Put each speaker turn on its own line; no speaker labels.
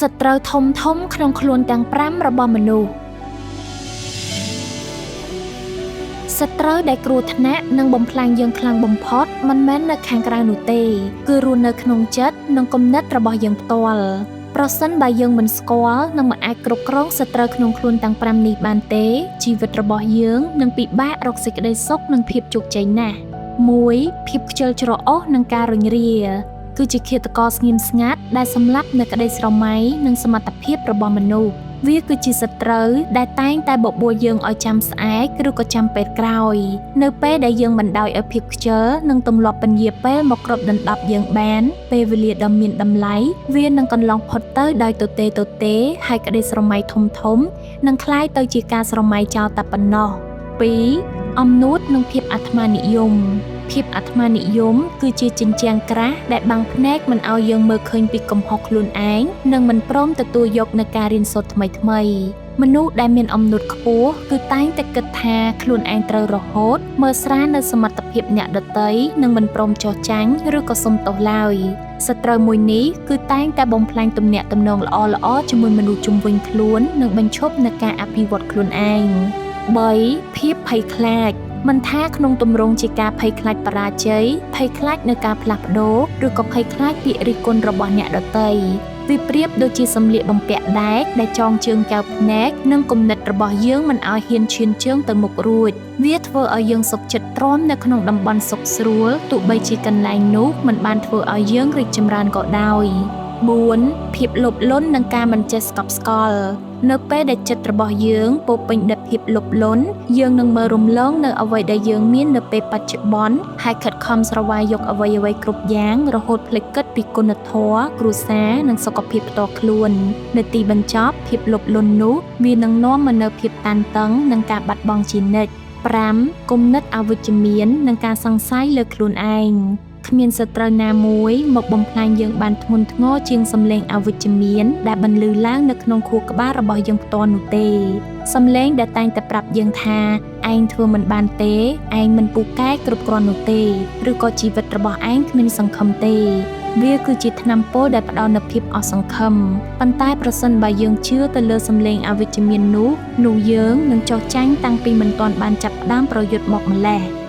សត្រូវធំក្នុងខ្លួនទាំង5របស់មនុស្សសត្រូវដែលគ្រោះថ្នាក់និងបំផ្លាញយើងខ្លាំងបំផុតមិនមែននៅខាងក្រៅនោះទេគឺរស់នៅក្នុងចិត្តនិងគំនិតរបស់យើងផ្ទាល់ប្រសិនបើយើងមិនស្គាល់និងមិនអាចគ្រប់គ្រងសត្រូវក្នុងខ្លួនទាំង5នេះបានទេជីវិតរបស់យើងនឹងពិបាករកសេចក្តីសុខនិងភាពជោគជ័យណាស់1ភាពខ្ជិលច្រអូសនិងការរុញរាគឺជាឃាតករស្ងៀមស្ងាត់ដែលសម្លាប់នូវក្តីស្រមៃនិងសមត្ថភាពរបស់មនុស្សវាគឺជាសត្រូវដែលតែងតែបបួលយើងឲ្យចាំស្អែកឬក៏ចាំពេលក្រោយនៅពេលដែលយើងបណ្ដោយឲ្យភាពខ្ជិលនិងទម្លាប់ពន្យាពេលមកគ្របដណ្ដប់យើងបានពេលវេលាដ៏មានតម្លៃវានឹងកន្លងផុតទៅដោយទទេហើយក្តីស្រមៃធំនឹងคล้ายទៅជាការស្រមៃចោលតែប៉ុណ្ណោះ2អំនួតនិងភាពអាត្មានិយមភាពអាត្មានិយមគឺជាជញ្ជាំងក្រាស់ដែលបាំងភ្នែកមិនឲ្យយើងមើលឃើញពីកំហុសខ្លួនឯងនិងមិនព្រមទទួលយកនូវការរៀនសូត្រថ្មីមនុស្សដែលមានអំនួតខ្ពស់គឺតែងតែគិតថាខ្លួនឯងត្រូវរហូតមើលស្រាលនៅសមត្ថភាពអ្នកដទៃនិងមិនព្រមចោះចាញ់ឬក៏សុំទោសឡើយសត្រូវមួយនេះគឺតែងតែបំផ្លាញទំនាក់ទំនងល្អជាមួយមនុស្សជុំវិញខ្លួននិងបញ្ឈប់នូវការអភិវឌ្ឍខ្លួនឯង3ភាពភ័យខ្លាចមិនថាក្នុងទម្រង់ជាការភ័យខ្លាចបរាជ័យភ័យខ្លាចនៅការផ្លាស់ប្ដូរឬក៏ភ័យខ្លាចពីរិះគន់របស់អ្នកដទៃវាប្រៀបដូចជាសម្លៀកបំពាក់ដែកដែលចងជើងកៅភ្នែកនិងគំនិតរបស់យើងមិនឲ្យហ៊ានឈានជើងទៅមុខរួចវាធ្វើឲ្យយើងសុខចិត្តទ្រាំនៅក្នុងតំបន់សុខស្រួលទោះបីជាកន្លែងនោះមិនបានធ្វើឲ្យយើងរីកចម្រើនក៏ដោយ4ភាពលោភលន់និងការមិនចេះស្កប់ស្កល់នៅពេលដែលចិត្តរបស់យើងពោពេញដោយភាពលោភលន់យើងនឹងមើលរំលងនៅអ្វីដែលយើងមាននៅពេលបច្ចុប្បន្នហើយខិតខំស្រវ៉ាយយកអ្វីគ្រប់យ៉ាងរហូតភ្លេចគិតពីគុណធម៌គ្រួសារនិងសុខភាពផ្ទាល់ខ្លួននៅទីបញ្ចប់ភាពលោភលន់នោះវានឹងនាំមកនូវភាពតានតឹងនិងការបាត់បង់ជានិច្ច5គំនិតអវិជ្ជមាននិងការសង្ស័យលើខ្លួនឯងគ្មានសត្រូវណាមួយមកបំផ្លាញយើងបានធ្ងន់ធ្ងរជាងសំឡេងអវិជ្ជមានដែលបន្លឺឡើងនៅក្នុងខួរក្បាលរបស់យើងផ្ទាល់នោះទេសំឡេងដែលតែងតែប្រាប់យើងថាឯងធ្វើមិនបានទេឯងមិនពូកែគ្រប់គ្រាន់នោះទេឬក៏ជីវិតរបស់ឯងគ្មានសង្ឃឹមទេវាគឺជាថ្នាំពុលដែលផ្ដល់នូវភាពអស់សង្ឃឹមប៉ុន្តែប្រសិនបើយើងជឿទៅលើសំឡេងអវិជ្ជមាននោះយើងនឹងចោះចាញ់តាំងពីមិនទាន់បានចាប់ផ្ដើមប្រយុទ្ធមកម្លេះ